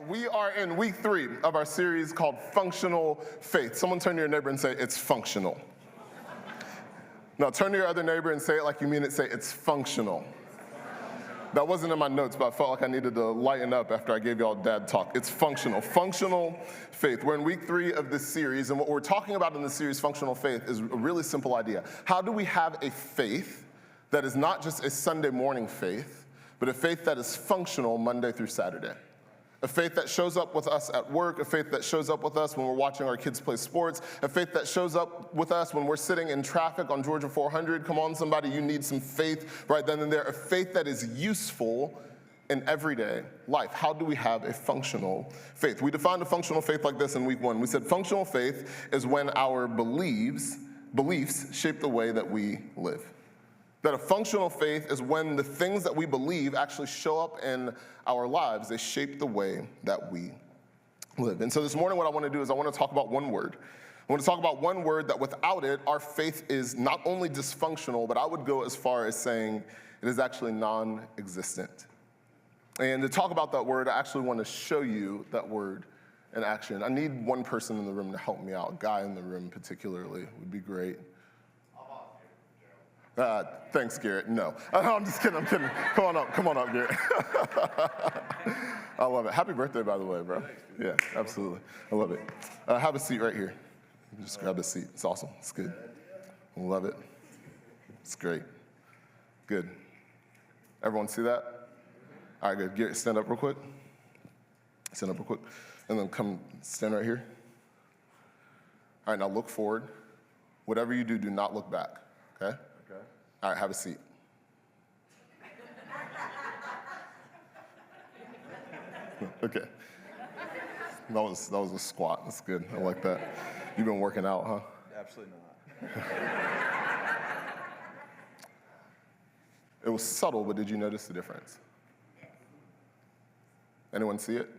We are in week 3 of our series called Functional Faith. Someone turn to your neighbor and say, it's functional. Now turn to your other neighbor and say it like you mean it. Say, it's functional. That wasn't in my notes, but I felt like I needed to lighten up after I gave y'all dad talk. It's functional. Functional faith. We're in week 3 of this series, and what we're talking about in this series, Functional Faith, is a really simple idea. How do we have a faith that is not just a Sunday morning faith, but a faith that is functional Monday through Saturday? A faith that shows up with us at work, a faith that shows up with us when we're watching our kids play sports, a faith that shows up with us when we're sitting in traffic on Georgia 400. Come on, somebody, you need some faith right then and there. A faith that is useful in everyday life. How do we have a functional faith? We defined a functional faith like this in week 1. We said functional faith is when our beliefs shape the way that we live. That a functional faith is when the things that we believe actually show up in our lives. They shape the way that we live. And so this morning what I want to do is I want to talk about one word. I want to talk about one word that without it, our faith is not only dysfunctional, but I would go as far as saying it is actually non-existent. And to talk about that word, I actually want to show you that word in action. I need one person in the room to help me out. A guy in the room particularly would be great. Thanks, Garrett. No, I'm just kidding. I'm kidding. Come on up, Garrett. I love it. Happy birthday, by the way, bro. Yeah, absolutely. I love it. Have a seat right here. Just grab a seat. It's awesome. It's good. I love it. It's great. Good. Everyone see that? All right, good. Garrett, stand up real quick. Stand up real quick. And then come stand right here. All right, now look forward. Whatever you do, do not look back, okay? All right, have a seat. Okay. That was a squat. That's good. I like that. You've been working out, huh? Absolutely not. It was subtle, but did you notice the difference? Anyone see it?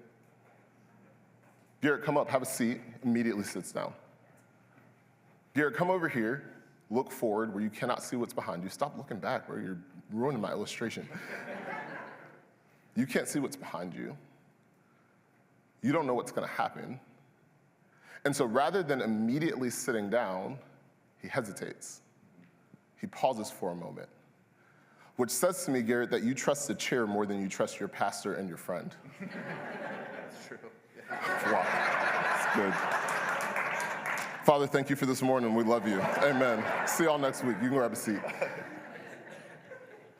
Garrett, come up, have a seat, immediately sits down. Garrett, come over here. Look forward where you cannot see what's behind you. Stop looking back where you're ruining my illustration. You can't see what's behind you. You don't know what's going to happen. And so rather than immediately sitting down, he hesitates. He pauses for a moment, which says to me, Garrett, that you trust the chair more than you trust your pastor and your friend. That's true. Wow, it's good. Father, thank you for this morning. We love you. Amen. See y'all next week. You can grab a seat.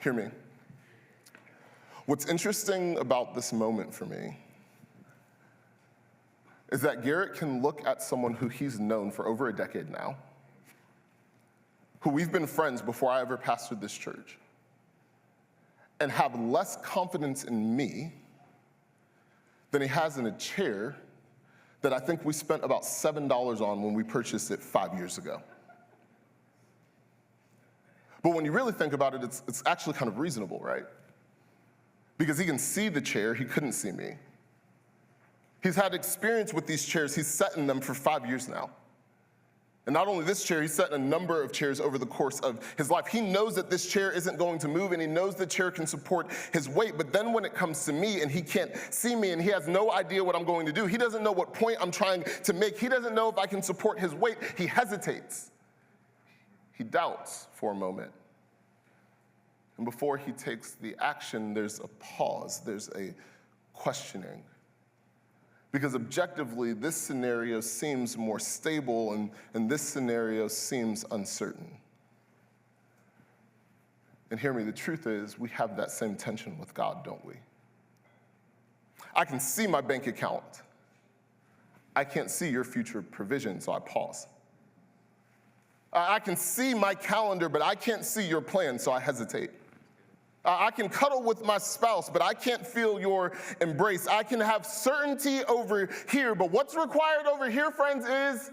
Hear me. What's interesting about this moment for me is that Garrett can look at someone who he's known for over a decade now, who we've been friends before I ever pastored this church, and have less confidence in me than he has in a chair that I think we spent about $7 on when we purchased it 5 years ago. But when you really think about it, it's actually kind of reasonable, right? Because he can see the chair, he couldn't see me. He's had experience with these chairs, he's sat in them for 5 years now. And not only this chair, he's sat in a number of chairs over the course of his life. He knows that this chair isn't going to move, and he knows the chair can support his weight. But then when it comes to me and he can't see me and he has no idea what I'm going to do, he doesn't know what point I'm trying to make. He doesn't know if I can support his weight. He hesitates. He doubts for a moment. And before he takes the action, there's a pause. There's a questioning. Because objectively, this scenario seems more stable and this scenario seems uncertain. And hear me, the truth is we have that same tension with God, don't we? I can see my bank account. I can't see your future provision, so I pause. I can see my calendar, but I can't see your plan, so I hesitate. I can cuddle with my spouse, but I can't feel your embrace. I can have certainty over here, but what's required over here, friends, is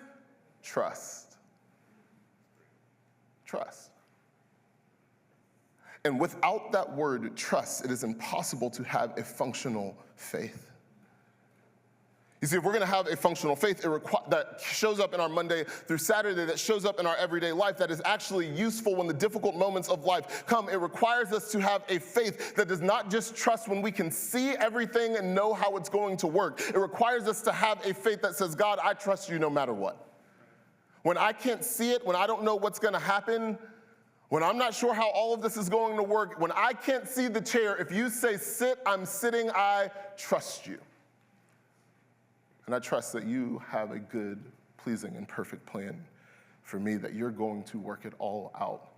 trust. Trust. And without that word, trust, it is impossible to have a functional faith. You You see, if we're going to have a functional faith that shows up in our Monday through Saturday, that shows up in our everyday life, that is actually useful when the difficult moments of life come, it requires us to have a faith that does not just trust when we can see everything and know how it's going to work. It requires us to have a faith that says, God, I trust you no matter what. When I can't see it, when I don't know what's going to happen, when I'm not sure how all of this is going to work, when I can't see the chair, if you say sit, I'm sitting, I trust you. And I trust that you have a good, pleasing, and perfect plan for me, that you're going to work it all out.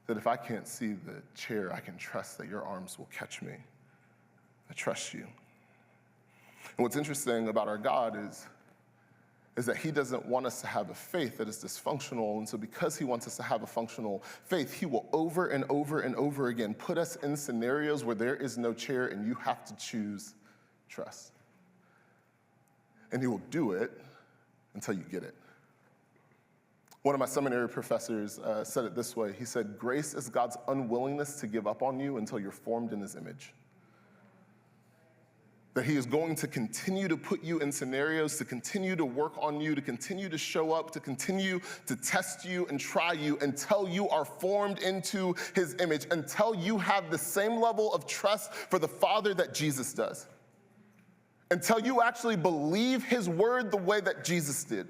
That if I can't see the chair, I can trust that your arms will catch me. I trust you. And what's interesting about our God is that he doesn't want us to have a faith that is dysfunctional. And so because he wants us to have a functional faith, he will over and over and over again put us in scenarios where there is no chair and you have to choose trust. And he will do it until you get it. One of my seminary professors said it this way. He said, grace is God's unwillingness to give up on you until you're formed in his image. That he is going to continue to put you in scenarios, to continue to work on you, to continue to show up, to continue to test you and try you until you are formed into his image, until you have the same level of trust for the Father that Jesus does. Until you actually believe his word the way that Jesus did.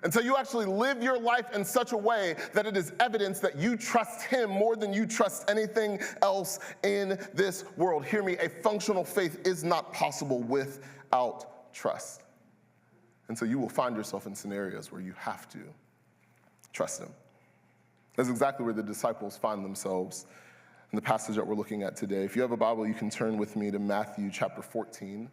Until you actually live your life in such a way that it is evidence that you trust him more than you trust anything else in this world. Hear me, a functional faith is not possible without trust. And so you will find yourself in scenarios where you have to trust him. That's exactly where the disciples find themselves in the passage that we're looking at today. If you have a Bible, you can turn with me to Matthew chapter 14.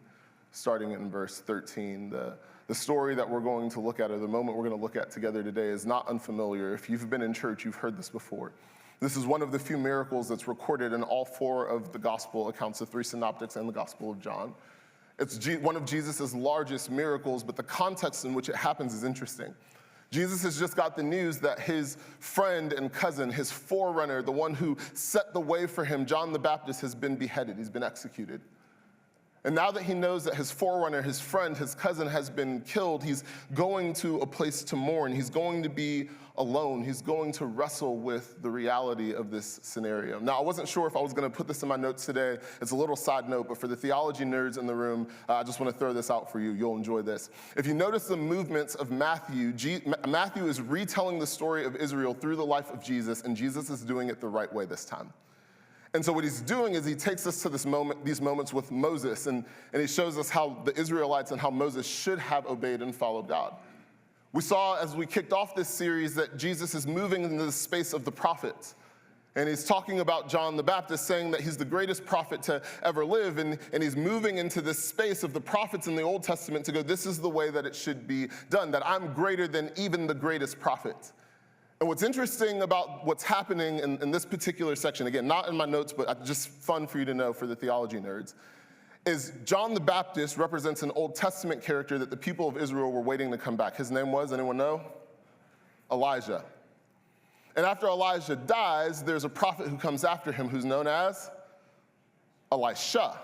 Starting in verse 13, the story that we're going to look at, or the moment we're going to look at together today, is not unfamiliar. If you've been in church, you've heard this before. This is one of the few miracles that's recorded in all four of the gospel accounts, the three synoptics and the Gospel of John. It's one of Jesus' largest miracles, but the context in which it happens is interesting. Jesus has just got the news that his friend and cousin, his forerunner, the one who set the way for him, John the Baptist, has been beheaded. He's been executed. And now that he knows that his forerunner, his friend, his cousin has been killed, he's going to a place to mourn. He's going to be alone. He's going to wrestle with the reality of this scenario. Now, I wasn't sure if I was going to put this in my notes today. It's a little side note, but for the theology nerds in the room, I just want to throw this out for you. You'll enjoy this. If you notice the movements of Matthew, Matthew is retelling the story of Israel through the life of Jesus, and Jesus is doing it the right way this time. And so what he's doing is he takes us to these moments with Moses, and he shows us how the Israelites and how Moses should have obeyed and followed God. We saw as we kicked off this series that Jesus is moving into the space of the prophets. And he's talking about John the Baptist, saying that he's the greatest prophet to ever live. And he's moving into this space of the prophets in the Old Testament to go, this is the way that it should be done, that I'm greater than even the greatest prophet. And what's interesting about what's happening in this particular section, again, not in my notes, but just fun for you to know for the theology nerds, is John the Baptist represents an Old Testament character that the people of Israel were waiting to come back. His name was, anyone know? Elijah. And after Elijah dies, there's a prophet who comes after him who's known as Elisha.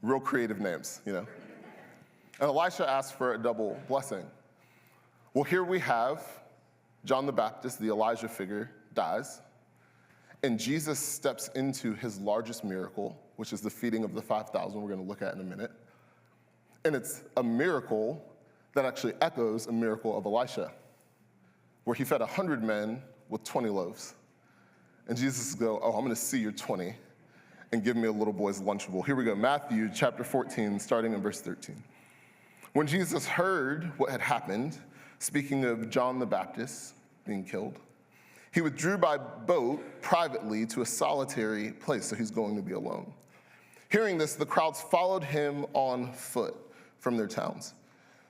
Real creative names, you know. And Elisha asks for a double blessing. Well, here we have John the Baptist, the Elijah figure, dies, and Jesus steps into his largest miracle, which is the feeding of the 5,000 we're going to look at in a minute. And it's a miracle that actually echoes a miracle of Elisha, where he fed 100 men with 20 loaves. And Jesus goes, oh, I'm going to see your 20 and give me a little boy's Lunchable. Here we go, Matthew chapter 14, starting in verse 13. When Jesus heard what had happened, speaking of John the Baptist being killed, he withdrew by boat privately to a solitary place, so he's going to be alone. Hearing this, the crowds followed him on foot from their towns.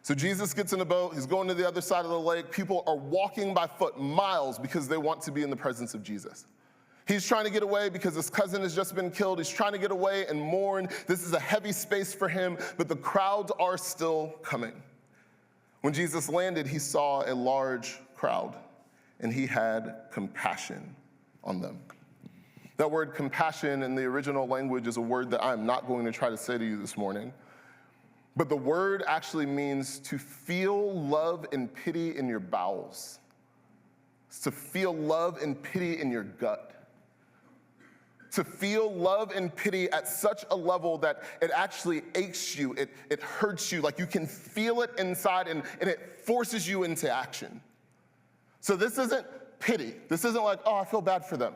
So Jesus gets in a boat, he's going to the other side of the lake. People are walking by foot miles because they want to be in the presence of Jesus. He's trying to get away because his cousin has just been killed. He's trying to get away and mourn. This is a heavy space for him, but the crowds are still coming. When Jesus landed, he saw a large crowd, and he had compassion on them. That word compassion in the original language is a word that I'm not going to try to say to you this morning. But the word actually means to feel love and pity in your bowels. It's to feel love and pity in your gut. To feel love and pity at such a level that it actually aches you, it hurts you, like you can feel it inside and it forces you into action. So this isn't pity. This isn't like, oh, I feel bad for them.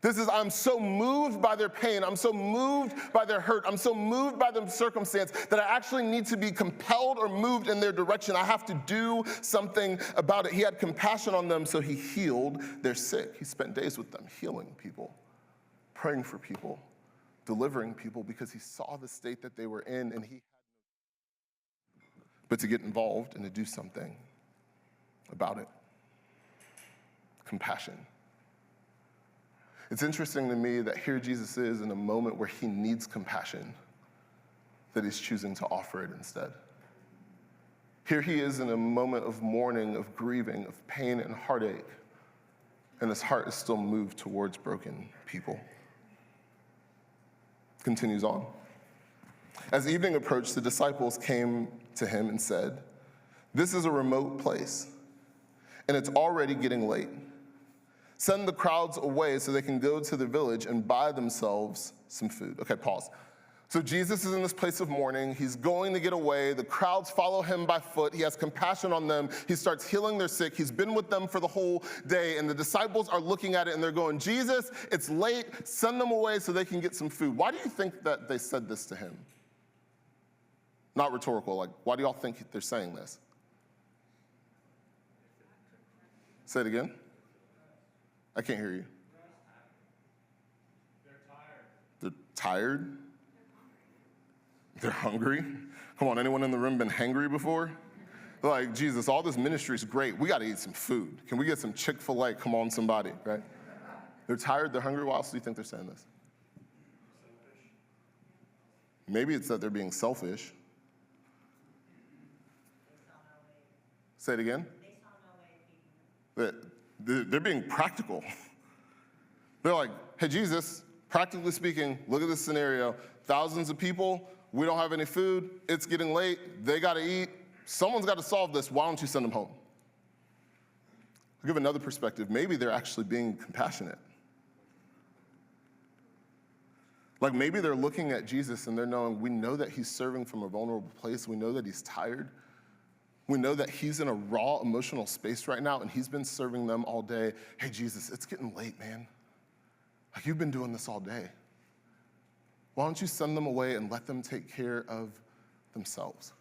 This is, I'm so moved by their pain. I'm so moved by their hurt. I'm so moved by their circumstance that I actually need to be compelled or moved in their direction. I have to do something about it. He had compassion on them, so he healed their sick. He spent days with them, healing people, praying for people, delivering people, because he saw the state that they were in, and he had but to get involved and to do something about it. Compassion. It's interesting to me that here Jesus is in a moment where he needs compassion, that he's choosing to offer it instead. Here he is in a moment of mourning, of grieving, of pain and heartache, and his heart is still moved towards broken people. Continues on. As evening approached, the disciples came to him and said, "This is a remote place, and it's already getting late. Send the crowds away so they can go to the village and buy themselves some food." Okay, pause. So Jesus is in this place of mourning. He's going to get away. The crowds follow him by foot. He has compassion on them. He starts healing their sick. He's been with them for the whole day. And the disciples are looking at it and they're going, "Jesus, it's late. Send them away so they can get some food." Why do you think that they said this to him? Not rhetorical. Like, why do y'all think they're saying this? Say it again. I can't hear you. They're tired? They're hungry? Come on, anyone in the room been hangry before? Like, Jesus, all this ministry is great. We got to eat some food. Can we get some Chick-fil-A? Come on, somebody, right? They're tired, they're hungry. Why else do you think they're saying this? Maybe it's that they're being selfish. Say it again. They're being practical. They're like, "Hey, Jesus, practically speaking, look at this scenario. Thousands of people, we don't have any food, it's getting late, they got to eat. Someone's got to solve this. Why don't you send them home?" I'll give another perspective. Maybe they're actually being compassionate. Like maybe they're looking at Jesus and they're knowing, we know that he's serving from a vulnerable place. We know that he's tired. We know that he's in a raw emotional space right now and he's been serving them all day. "Hey, Jesus, it's getting late, man. Like you've been doing this all day. Why don't you send them away and let them take care of themselves?"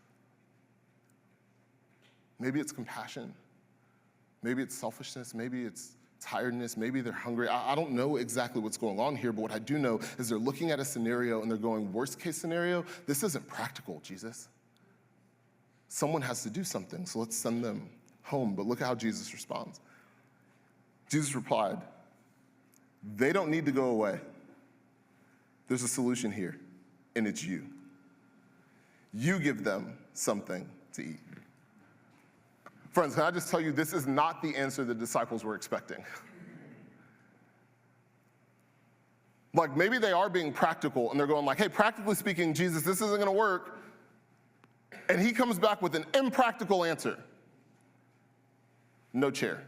Maybe it's compassion. Maybe it's selfishness. Maybe it's tiredness. Maybe they're hungry. I don't know exactly what's going on here, but what I do know is they're looking at a scenario and they're going, worst case scenario, this isn't practical, Jesus. Someone has to do something, so let's send them home. But look at how Jesus responds. Jesus replied, "They don't need to go away. There's a solution here, and it's you. You give them something to eat." Friends, can I just tell you, this is not the answer the disciples were expecting. Like maybe they are being practical, and they're going like, "Hey, practically speaking, Jesus, this isn't going to work." And he comes back with an impractical answer. No chair.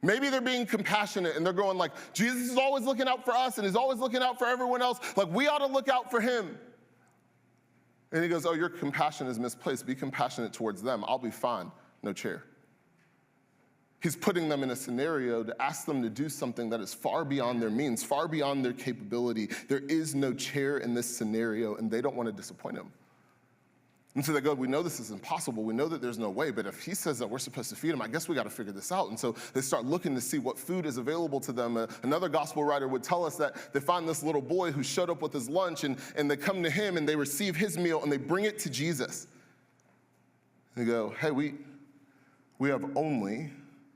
Maybe they're being compassionate and they're going like, Jesus is always looking out for us and he's always looking out for everyone else. Like we ought to look out for him. And he goes, "Oh, your compassion is misplaced. Be compassionate towards them. I'll be fine." No chair. He's putting them in a scenario to ask them to do something that is far beyond their means, far beyond their capability. There is no chair in this scenario, and they don't want to disappoint him. And so they go, "We know this is impossible. We know that there's no way, but if he says that we're supposed to feed him, I guess we got to figure this out." And so they start looking to see what food is available to them. Another gospel writer would tell us that they find this little boy who showed up with his lunch, and they come to him, and they receive his meal, and they bring it to Jesus. They go, "Hey, we have only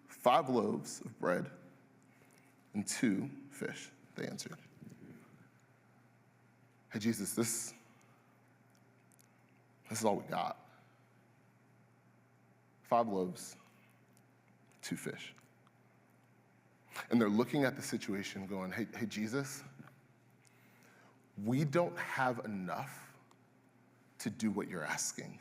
5 loaves of bread and 2 fish," they answered. "Hey, Jesus, this is all we got. 5 loaves, 2 fish." And they're looking at the situation going, hey, Jesus, we don't have enough to do what you're asking.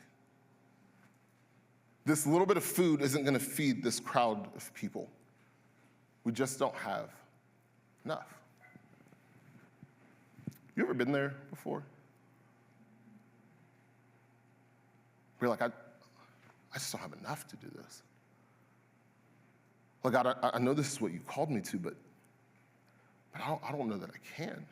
This little bit of food isn't going to feed this crowd of people. We just don't have enough. You ever been there before? We're like, I just don't have enough to do this. Like, God, I know this is what you called me to, but I don't know that I can.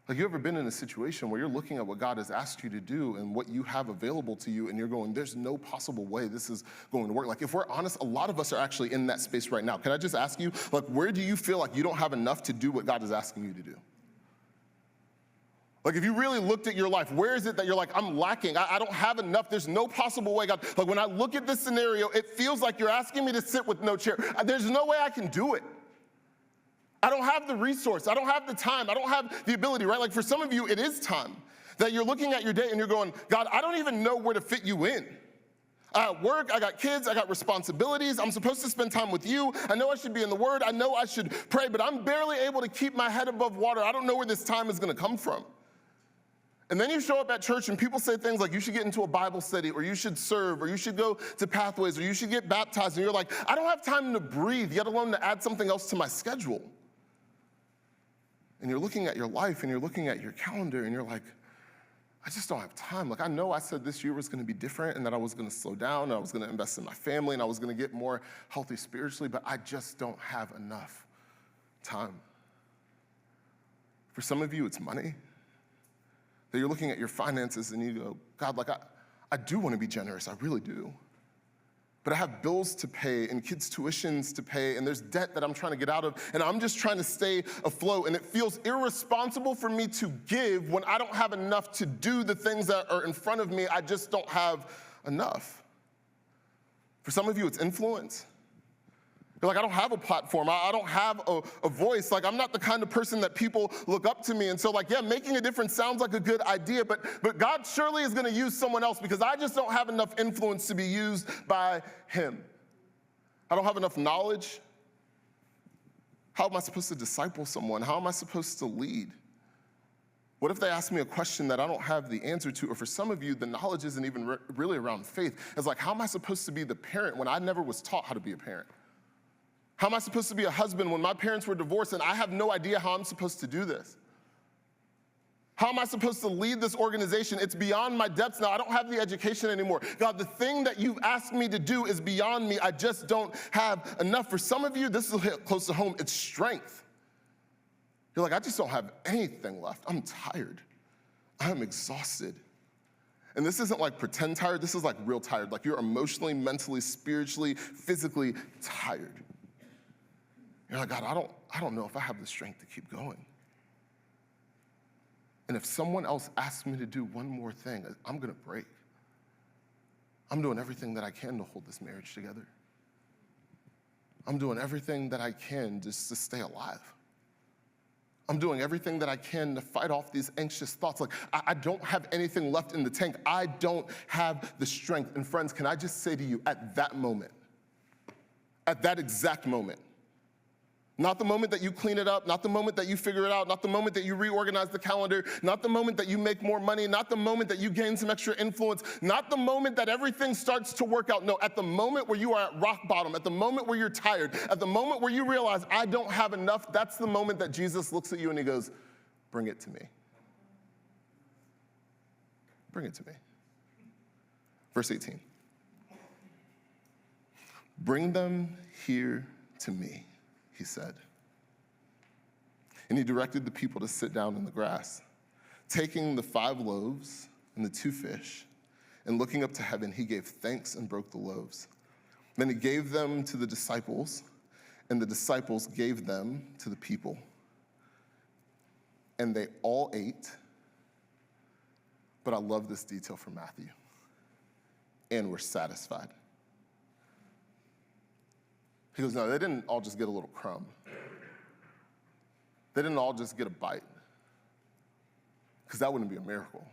Like, you ever been in a situation where you're looking at what God has asked you to do and what you have available to you, and you're going, there's no possible way this is going to work? Like, if we're honest, a lot of us are actually in that space right now. Can I just ask you, like, where do you feel like you don't have enough to do what God is asking you to do? Like, if you really looked at your life, where is it that you're like, I'm lacking, I don't have enough, there's no possible way, God. Like, when I look at this scenario, it feels like you're asking me to sit with no chair. There's no way I can do it. I don't have the resource. I don't have the time. I don't have the ability, right? Like, for some of you, it is time that you're looking at your day and you're going, God, I don't even know where to fit you in. I got work, I got kids, I got responsibilities. I'm supposed to spend time with you. I know I should be in the Word. I know I should pray, but I'm barely able to keep my head above water. I don't know where this time is going to come from. And then you show up at church and people say things like, you should get into a Bible study, or you should serve, or you should go to Pathways, or you should get baptized. And you're like, I don't have time to breathe, yet alone to add something else to my schedule. And you're looking at your life and you're looking at your calendar and you're like, I just don't have time. Like, I know I said this year was going to be different and that I was going to slow down and I was going to invest in my family and I was going to get more healthy spiritually, but I just don't have enough time. For some of you, it's money. That you're looking at your finances and you go, God, like, I do want to be generous. I really do. But I have bills to pay and kids' tuitions to pay, and there's debt that I'm trying to get out of, and I'm just trying to stay afloat, and it feels irresponsible for me to give when I don't have enough to do the things that are in front of me. I just don't have enough. For some of you, it's influence. You're like, I don't have a platform. I don't have a voice. Like, I'm not the kind of person that people look up to me. And so, like, yeah, making a difference sounds like a good idea, but God surely is going to use someone else because I just don't have enough influence to be used by him. I don't have enough knowledge. How am I supposed to disciple someone? How am I supposed to lead? What if they ask me a question that I don't have the answer to? Or for some of you, the knowledge isn't even really around faith. It's like, how am I supposed to be the parent when I never was taught how to be a parent? How am I supposed to be a husband when my parents were divorced and I have no idea how I'm supposed to do this? How am I supposed to lead this organization? It's beyond my depths now. I don't have the education anymore. God, the thing that you've asked me to do is beyond me. I just don't have enough. For some of you, this will hit close to home. It's strength. You're like, I just don't have anything left. I'm tired. I'm exhausted. And this isn't like pretend tired. This is like real tired. Like, you're emotionally, mentally, spiritually, physically tired. You're like, God, I don't know if I have the strength to keep going. And if someone else asks me to do one more thing, I'm going to break. I'm doing everything that I can to hold this marriage together. I'm doing everything that I can just to stay alive. I'm doing everything that I can to fight off these anxious thoughts. Like, I don't have anything left in the tank. I don't have the strength. And friends, can I just say to you, at that moment, at that exact moment, not the moment that you clean it up, not the moment that you figure it out, not the moment that you reorganize the calendar, not the moment that you make more money, not the moment that you gain some extra influence, not the moment that everything starts to work out. No, at the moment where you are at rock bottom, at the moment where you're tired, at the moment where you realize I don't have enough, that's the moment that Jesus looks at you and he goes, bring it to me. Bring it to me. Verse 18. Bring them here to me, he said. And he directed the people to sit down in the grass. Taking the 5 loaves and the 2 fish, and looking up to heaven, he gave thanks and broke the loaves. Then he gave them to the disciples, and the disciples gave them to the people. And they all ate, but I love this detail from Matthew, and were satisfied. He goes, no, they didn't all just get a little crumb. They didn't all just get a bite, because that wouldn't be a miracle.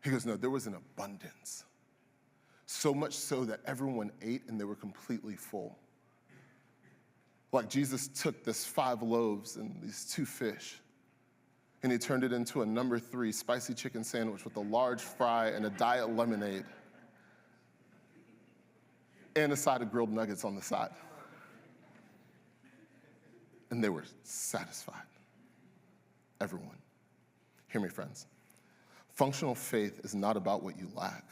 He goes, no, there was an abundance. So much so that everyone ate and they were completely full. Like Jesus took this 5 loaves and these 2 fish, and he turned it into a number 3 spicy chicken sandwich with a large fry and a diet lemonade and a side of grilled nuggets on the side. And they were satisfied. Everyone. Hear me, friends. Functional faith is not about what you lack.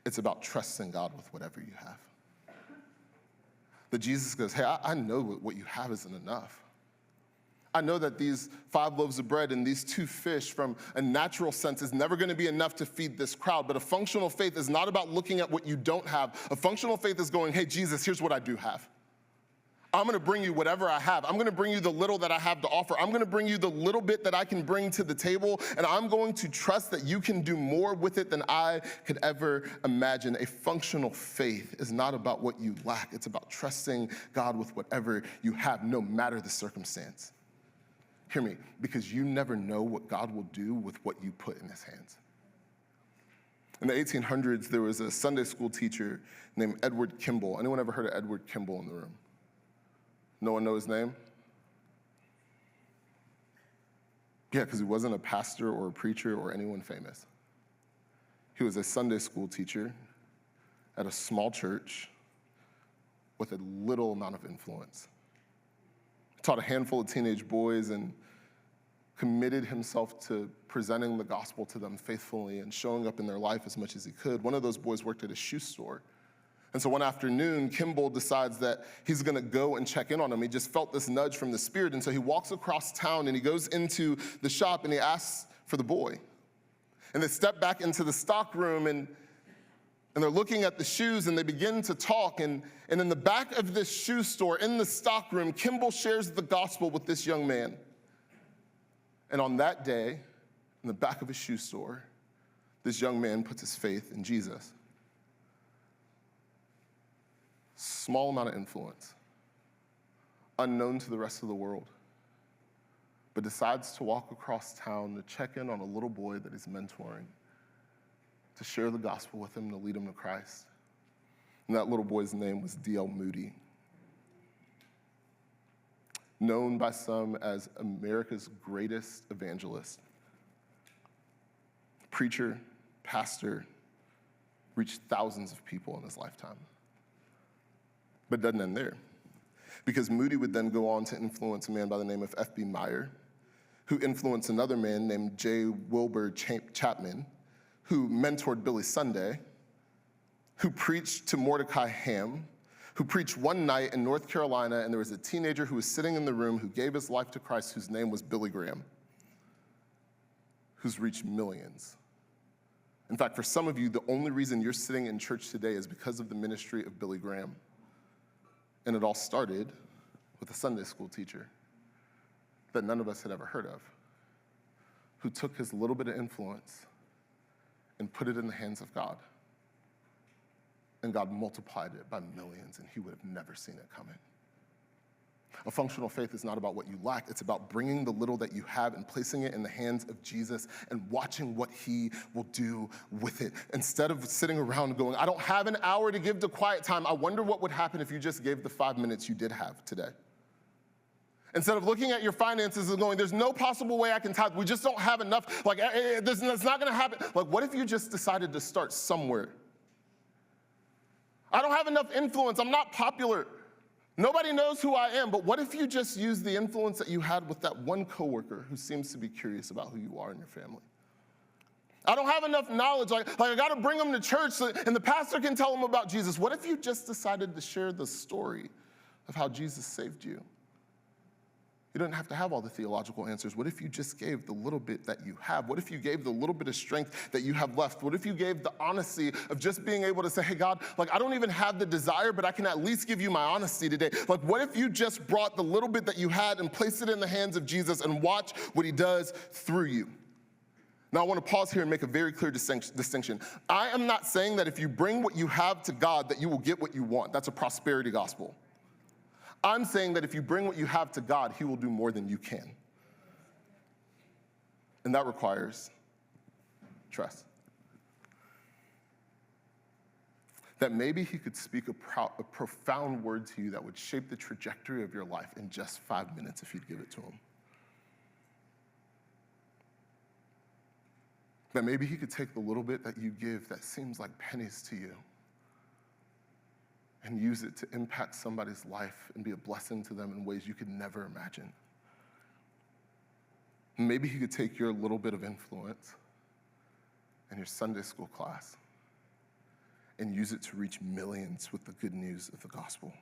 It's about trusting God with whatever you have. That Jesus goes, hey, I know what you have isn't enough. I know that these 5 loaves of bread and these 2 fish from a natural sense is never going to be enough to feed this crowd. But a functional faith is not about looking at what you don't have. A functional faith is going, hey, Jesus, here's what I do have. I'm going to bring you whatever I have. I'm going to bring you the little that I have to offer. I'm going to bring you the little bit that I can bring to the table, and I'm going to trust that you can do more with it than I could ever imagine. A functional faith is not about what you lack. It's about trusting God with whatever you have, no matter the circumstance. Hear me, because you never know what God will do with what you put in his hands. In the 1800s, there was a Sunday school teacher named Edward Kimball. Anyone ever heard of Edward Kimball in the room? No one know his name? Yeah, because he wasn't a pastor or a preacher or anyone famous. He was a Sunday school teacher at a small church with a little amount of influence. He taught a handful of teenage boys and committed himself to presenting the gospel to them faithfully and showing up in their life as much as he could. One of those boys worked at a shoe store. And so one afternoon, Kimball decides that he's going to go and check in on him. He just felt this nudge from the Spirit. And so he walks across town and he goes into the shop and he asks for the boy. And they step back into the stock room and they're looking at the shoes and they begin to talk. And in the back of this shoe store, in the stock room, Kimball shares the gospel with this young man. And on that day, in the back of a shoe store, this young man puts his faith in Jesus. Small amount of influence, unknown to the rest of the world, but decides to walk across town to check in on a little boy that he's mentoring, to share the gospel with him, to lead him to Christ. And that little boy's name was D.L. Moody, known by some as America's greatest evangelist. Preacher, pastor, reached thousands of people in his lifetime. But it doesn't end there, because Moody would then go on to influence a man by the name of F.B. Meyer, who influenced another man named J. Wilbur Chapman, who mentored Billy Sunday, who preached to Mordecai Ham, who preached one night in North Carolina, and there was a teenager who was sitting in the room who gave his life to Christ, whose name was Billy Graham, who's reached millions. In fact, for some of you, the only reason you're sitting in church today is because of the ministry of Billy Graham. And it all started with a Sunday school teacher that none of us had ever heard of, who took his little bit of influence and put it in the hands of God. And God multiplied it by millions, and he would have never seen it coming. A functional faith is not about what you lack. It's about bringing the little that you have and placing it in the hands of Jesus and watching what he will do with it. Instead of sitting around going, I don't have an hour to give to quiet time. I wonder what would happen if you just gave the 5 minutes you did have today. Instead of looking at your finances and going, there's no possible way I can tithe. We just don't have enough. Like, it's not going to happen. Like, what if you just decided to start somewhere? I don't have enough influence. I'm not popular. Nobody knows who I am, but what if you just use the influence that you had with that one coworker who seems to be curious about who you are in your family? I don't have enough knowledge, like I got to bring them to church and the pastor can tell them about Jesus. What if you just decided to share the story of how Jesus saved you? You don't have to have all the theological answers. What if you just gave the little bit that you have? What if you gave the little bit of strength that you have left? What if you gave the honesty of just being able to say, hey, God, like I don't even have the desire, but I can at least give you my honesty today. Like what if you just brought the little bit that you had and placed it in the hands of Jesus and watch what he does through you? Now I want to pause here and make a very clear distinction. I am not saying that if you bring what you have to God that you will get what you want. That's a prosperity gospel. I'm saying that if you bring what you have to God, he will do more than you can. And that requires trust. that maybe he could speak a profound word to you that would shape the trajectory of your life in just 5 minutes if you'd give it to him. That maybe he could take the little bit that you give that seems like pennies to you and use it to impact somebody's life and be a blessing to them in ways you could never imagine. Maybe he could take your little bit of influence in your Sunday school class and use it to reach millions with the good news of the gospel.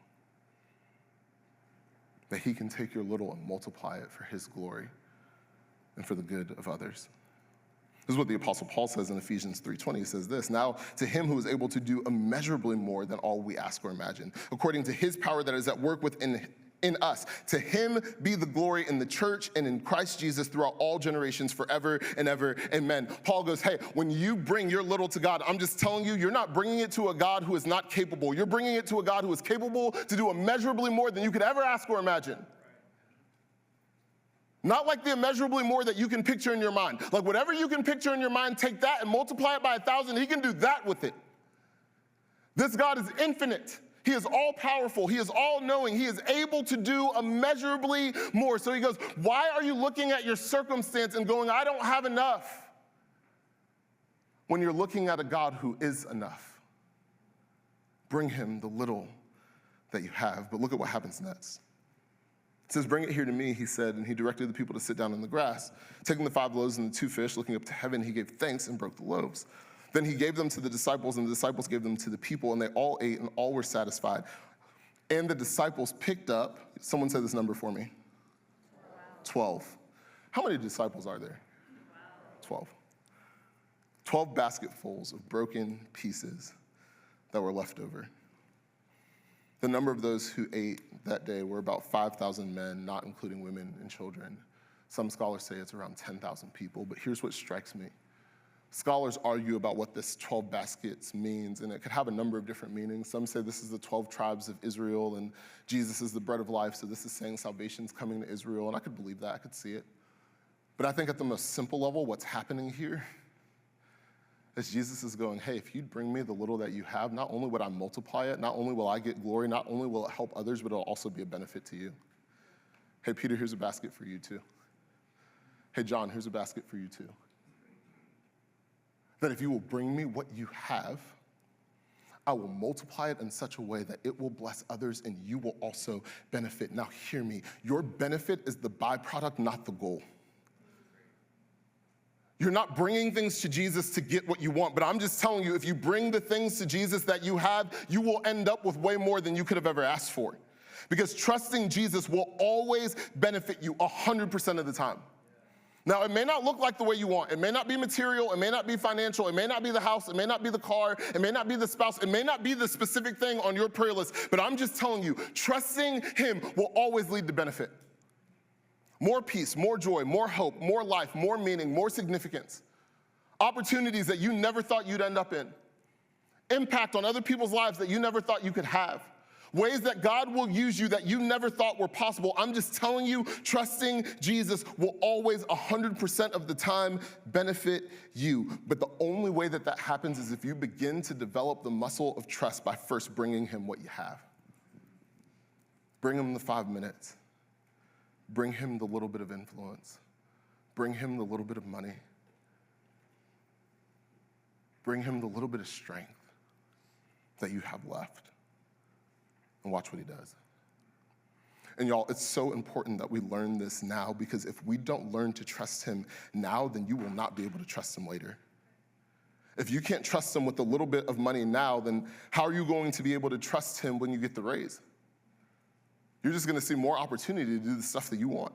That he can take your little and multiply it for his glory and for the good of others. This is what the Apostle Paul says in Ephesians 3:20. He says this, "Now to him who is able to do immeasurably more than all we ask or imagine, according to his power that is at work within us, to him be the glory in the church and in Christ Jesus throughout all generations forever and ever. Amen." Paul goes, hey, when you bring your little to God, I'm just telling you, you're not bringing it to a God who is not capable. You're bringing it to a God who is capable to do immeasurably more than you could ever ask or imagine. Not like the immeasurably more that you can picture in your mind. Like whatever you can picture in your mind, take that and multiply it by 1,000. He can do that with it. This God is infinite. He is all powerful. He is all knowing. He is able to do immeasurably more. So he goes, why are you looking at your circumstance and going, I don't have enough? When you're looking at a God who is enough. Bring him the little that you have. But look at what happens next. It says, bring it here to me, he said, and he directed the people to sit down in the grass. Taking the 5 loaves and the 2 fish, looking up to heaven, he gave thanks and broke the loaves. Then he gave them to the disciples, and the disciples gave them to the people, and they all ate, and all were satisfied. And the disciples picked up, someone say this number for me. 12. How many disciples are there? 12. 12 basketfuls of broken pieces that were left over. The number of those who ate that day were about 5,000 men, not including women and children. Some scholars say it's around 10,000 people, but here's what strikes me. Scholars argue about what this 12 baskets means, and it could have a number of different meanings. Some say this is the 12 tribes of Israel, and Jesus is the bread of life, so this is saying salvation's coming to Israel, and I could believe that, I could see it. But I think at the most simple level, what's happening here is Jesus is going, hey, if you'd bring me the little that you have, not only would I multiply it, not only will I get glory, not only will it help others, but it'll also be a benefit to you. Hey, Peter, here's a basket for you too. Hey, John, here's a basket for you too. That if you will bring me what you have, I will multiply it in such a way that it will bless others and you will also benefit. Now hear me, your benefit is the byproduct, not the goal. You're not bringing things to Jesus to get what you want, but I'm just telling you, if you bring the things to Jesus that you have, you will end up with way more than you could have ever asked for. Because trusting Jesus will always benefit you 100% of the time. Now, it may not look like the way you want. It may not be material. It may not be financial. It may not be the house. It may not be the car. It may not be the spouse. It may not be the specific thing on your prayer list. But I'm just telling you, trusting him will always lead to benefit. More peace, more joy, more hope, more life, more meaning, more significance. Opportunities that you never thought you'd end up in. Impact on other people's lives that you never thought you could have. Ways that God will use you that you never thought were possible. I'm just telling you, trusting Jesus will always 100% of the time benefit you. But the only way that that happens is if you begin to develop the muscle of trust by first bringing him what you have. Bring him the 5 minutes. Bring him the little bit of influence. Bring him the little bit of money. Bring him the little bit of strength that you have left. And watch what he does. And y'all, it's so important that we learn this now, because if we don't learn to trust him now, then you will not be able to trust him later. If you can't trust him with a little bit of money now, then how are you going to be able to trust him when you get the raise? You're just going to see more opportunity to do the stuff that you want.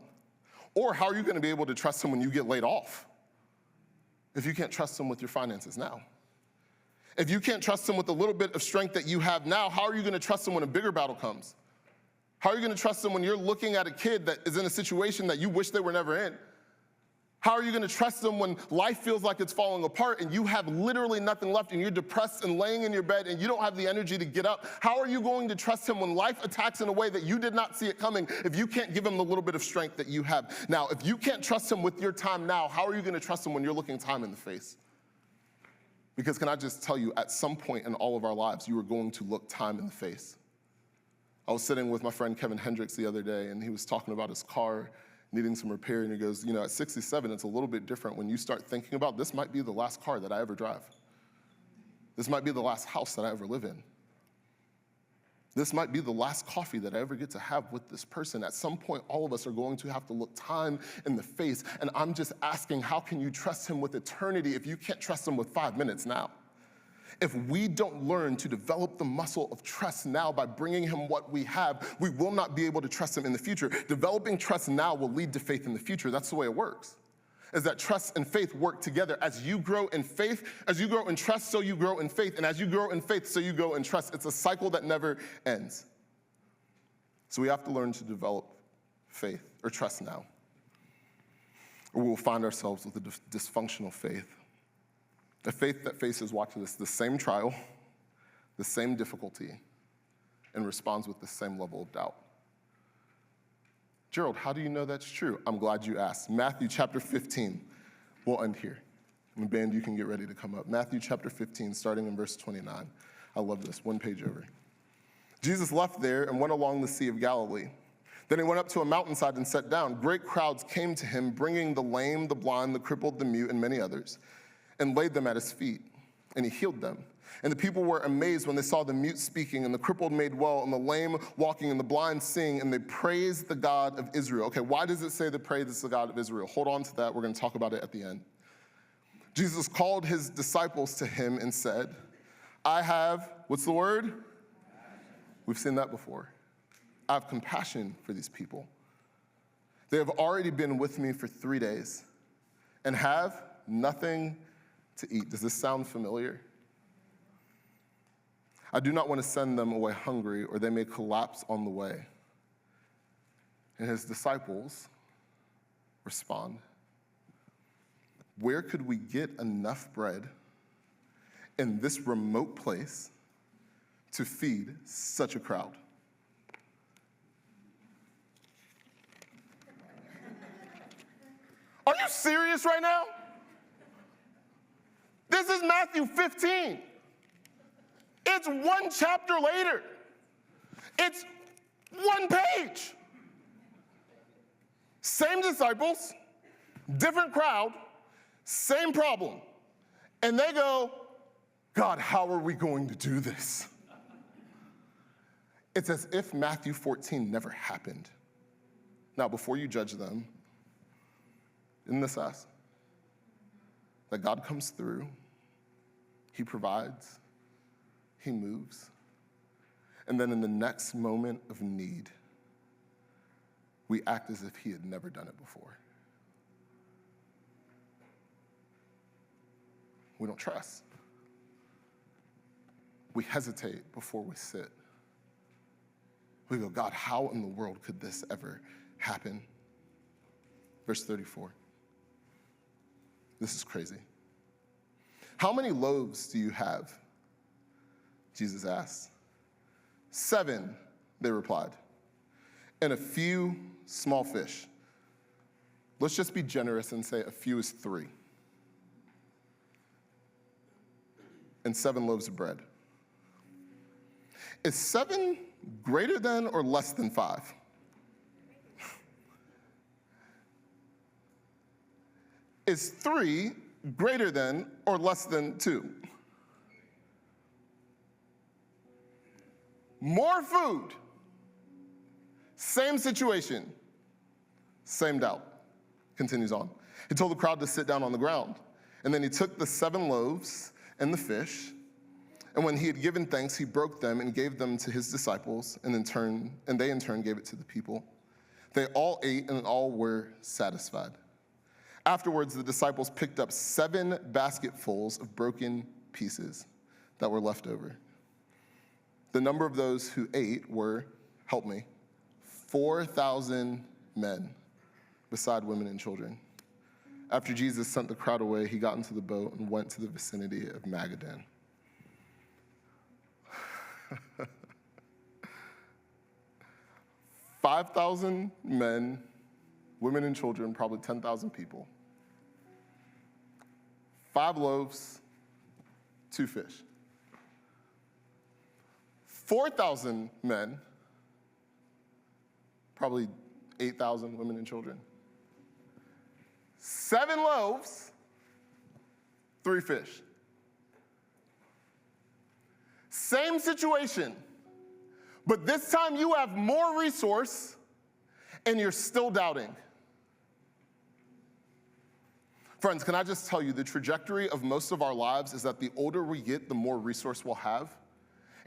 Or how are you going to be able to trust him when you get laid off? If you can't trust him with your finances now. If you can't trust him with the little bit of strength that you have now, how are you going to trust him when a bigger battle comes? How are you going to trust him when you're looking at a kid that is in a situation that you wish they were never in? How are you going to trust him when life feels like it's falling apart and you have literally nothing left and you're depressed and laying in your bed and you don't have the energy to get up? How are you going to trust him when life attacks in a way that you did not see it coming if you can't give him the little bit of strength that you have? Now, if you can't trust him with your time now, how are you going to trust him when you're looking time in the face? Because can I just tell you, at some point in all of our lives, you are going to look time in the face. I was sitting with my friend Kevin Hendricks the other day, and he was talking about his car needing some repair, and he goes, at 67, it's a little bit different when you start thinking about, this might be the last car that I ever drive. This might be the last house that I ever live in. This might be the last coffee that I ever get to have with this person. At some point, all of us are going to have to look time in the face, and I'm just asking, how can you trust him with eternity if you can't trust him with 5 minutes now? If we don't learn to develop the muscle of trust now by bringing him what we have, we will not be able to trust him in the future. Developing trust now will lead to faith in the future. That's the way it works, is that trust and faith work together. As you grow in faith, as you grow in trust, so you grow in faith. And as you grow in faith, so you grow in trust. It's a cycle that never ends. So we have to learn to develop faith or trust now, or we will find ourselves with a dysfunctional faith. A faith that faces, watch this, the same trial, the same difficulty, and responds with the same level of doubt. Gerald, how do you know that's true? I'm glad you asked. Matthew chapter 15. We'll end here. And band, you can get ready to come up. Matthew chapter 15, starting in verse 29. I love this, one page over. Jesus left there and went along the Sea of Galilee. Then he went up to a mountainside and sat down. Great crowds came to him, bringing the lame, the blind, the crippled, the mute, and many others, and laid them at his feet, and he healed them. And the people were amazed when they saw the mute speaking, and the crippled made well, and the lame walking, and the blind seeing, and they praised the God of Israel. Okay, why does it say they praise the God of Israel? Hold on to that. We're going to talk about it at the end. Jesus called his disciples to him and said, I have, what's the word? We've seen that before. I have compassion for these people. They have already been with me for 3 days and have nothing to eat. Does this sound familiar? I do not want to send them away hungry, or they may collapse on the way. And his disciples respond, where could we get enough bread in this remote place to feed such a crowd? Are you serious right now? This is Matthew 15. It's one chapter later. It's one page. Same disciples, different crowd, same problem. And they go, God, how are we going to do this? It's as if Matthew 14 never happened. Now, before you judge them, isn't this us? That God comes through, he provides, he moves, and then in the next moment of need, we act as if he had never done it before. We don't trust. We hesitate before we sit. We go, God, how in the world could this ever happen? Verse 34. This is crazy. How many loaves do you have? Jesus asked. 7, they replied, and a few small fish. Let's just be generous and say a few is 3. And 7 loaves of bread. Is 7 greater than or less than 5? Is 3 greater than or less than 2? More food, same situation, same doubt. Continues on. He told the crowd to sit down on the ground. And then he took the 7 loaves and the fish, and when he had given thanks, he broke them and gave them to his disciples, and they in turn gave it to the people. They all ate, and all were satisfied. Afterwards, the disciples picked up 7 basketfuls of broken pieces that were left over. The number of those who ate were, help me, 4,000 men, beside women and children. After Jesus sent the crowd away, he got into the boat and went to the vicinity of Magadan. 5,000 men, women and children, probably 10,000 people. 5 loaves, 2 fish. 4,000 men, probably 8,000 women and children. 7 loaves, 3 fish. Same situation, but this time you have more resource and you're still doubting. Friends, can I just tell you, the trajectory of most of our lives is that the older we get, the more resource we'll have.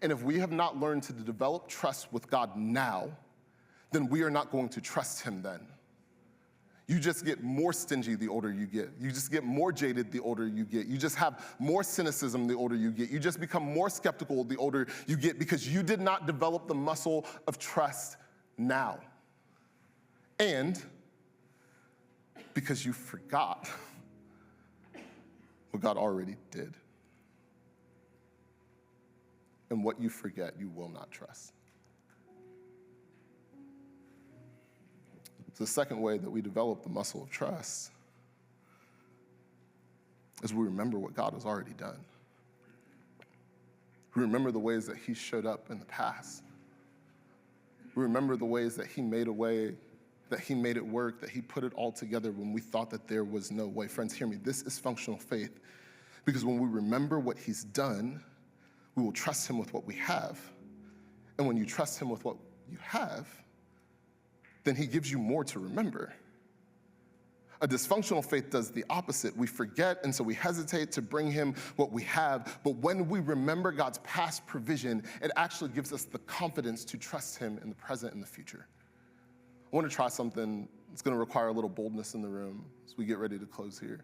And if we have not learned to develop trust with God now, then we are not going to trust him then. You just get more stingy the older you get. You just get more jaded the older you get. You just have more cynicism the older you get. You just become more skeptical the older you get because you did not develop the muscle of trust now. And because you forgot what God already did. And what you forget, you will not trust. So the second way that we develop the muscle of trust is we remember what God has already done. We remember the ways that he showed up in the past. We remember the ways that he made a way, that he made it work, that he put it all together when we thought that there was no way. Friends, hear me. This is functional faith. Because when we remember what he's done, we will trust him with what we have. And when you trust him with what you have, then he gives you more to remember. A dysfunctional faith does the opposite. We forget, and so we hesitate to bring him what we have. But when we remember God's past provision, it actually gives us the confidence to trust him in the present and the future. I want to try something that's going to require a little boldness in the room as we get ready to close here.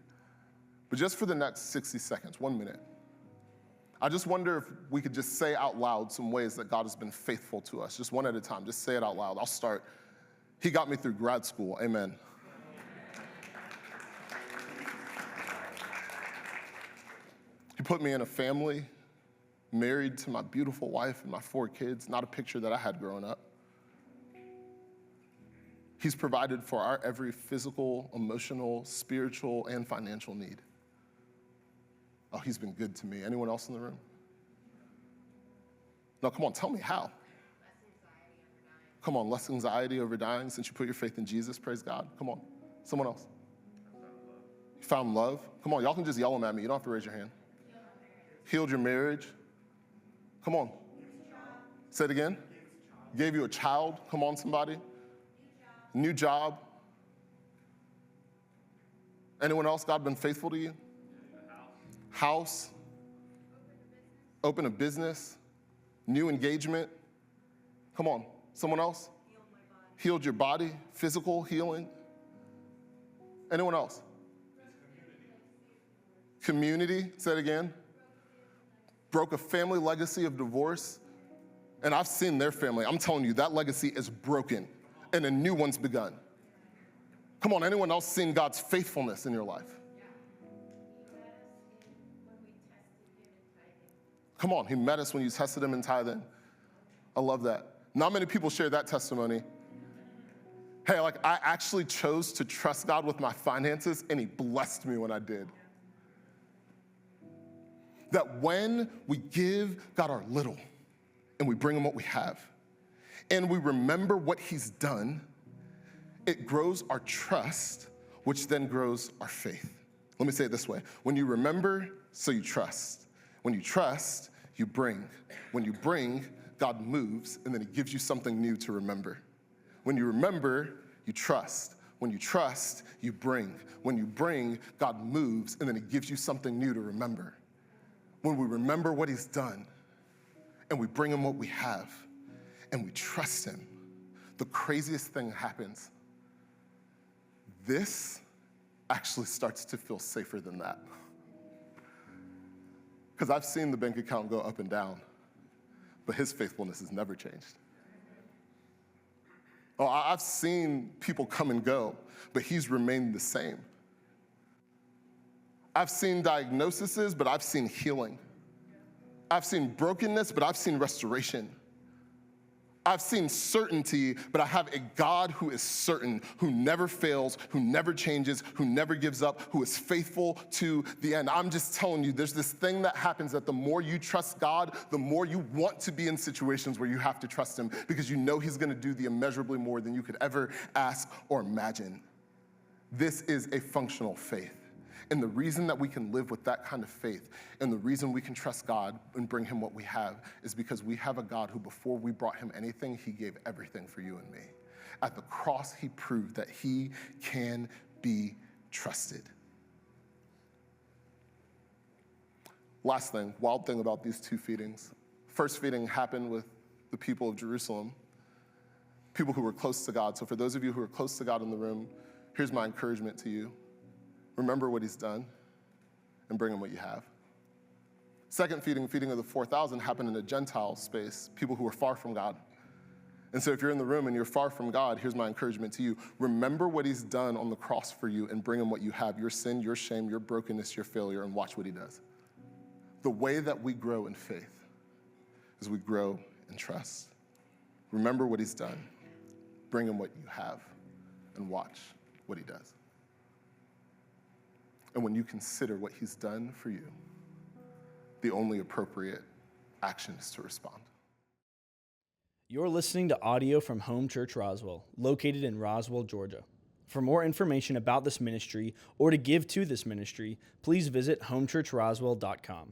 But just for the next 60 seconds, 1 minute, I just wonder if we could just say out loud some ways that God has been faithful to us. Just one at a time. Just say it out loud. I'll start. He got me through grad school. Amen. He put me in a family, married to my beautiful wife and my 4 kids, not a picture that I had growing up. He's provided for our every physical, emotional, spiritual, and financial need. Oh, he's been good to me. Anyone else in the room? No, come on, tell me how. Come on, less anxiety over dying since you put your faith in Jesus, praise God. Come on, someone else. You found love? Come on, y'all can just yell them at me. You don't have to raise your hand. Healed your marriage? Come on. Say it again. Gave you a child? Come on, somebody. New job. Anyone else, God been faithful to you? House. Open a business. New engagement. Come on. Someone else? Healed your body, physical healing. Anyone else? Community, say it again. Broke a family legacy of divorce. And I've seen their family. I'm telling you, that legacy is broken and a new one's begun. Come on, anyone else seen God's faithfulness in your life? Come on, he met us when you tested him in tithing. I love that. Not many people share that testimony. Hey, I actually chose to trust God with my finances, and he blessed me when I did. That when we give God our little, and we bring him what we have, and we remember what he's done, it grows our trust, which then grows our faith. Let me say it this way. When you remember, so you trust. When you trust, you bring. When you bring, God moves, and then he gives you something new to remember. When you remember, you trust. When you trust, you bring. When you bring, God moves, and then he gives you something new to remember. When we remember what he's done, and we bring him what we have, and we trust him, the craziest thing happens. This actually starts to feel safer than that. Because I've seen the bank account go up and down, but his faithfulness has never changed. Oh, I've seen people come and go, but he's remained the same. I've seen diagnoses, but I've seen healing. I've seen brokenness, but I've seen restoration. I've seen certainty, but I have a God who is certain, who never fails, who never changes, who never gives up, who is faithful to the end. I'm just telling you, there's this thing that happens that the more you trust God, the more you want to be in situations where you have to trust him because you know he's gonna do the immeasurably more than you could ever ask or imagine. This is a functional faith. And the reason that we can live with that kind of faith and the reason we can trust God and bring him what we have is because we have a God who, before we brought him anything, he gave everything for you and me. At the cross, he proved that he can be trusted. Last thing, wild thing about these two feedings. First feeding happened with the people of Jerusalem, people who were close to God. So for those of you who are close to God in the room, here's my encouragement to you. Remember what he's done and bring him what you have. Second feeding of the 4,000 happened in a Gentile space, people who were far from God. And so if you're in the room and you're far from God, here's my encouragement to you. Remember what he's done on the cross for you and bring him what you have, your sin, your shame, your brokenness, your failure, and watch what he does. The way that we grow in faith is we grow in trust. Remember what he's done, bring him what you have, and watch what he does. And when you consider what he's done for you, the only appropriate action is to respond. You're listening to audio from Home Church Roswell, located in Roswell, Georgia. For more information about this ministry or to give to this ministry, please visit homechurchroswell.com.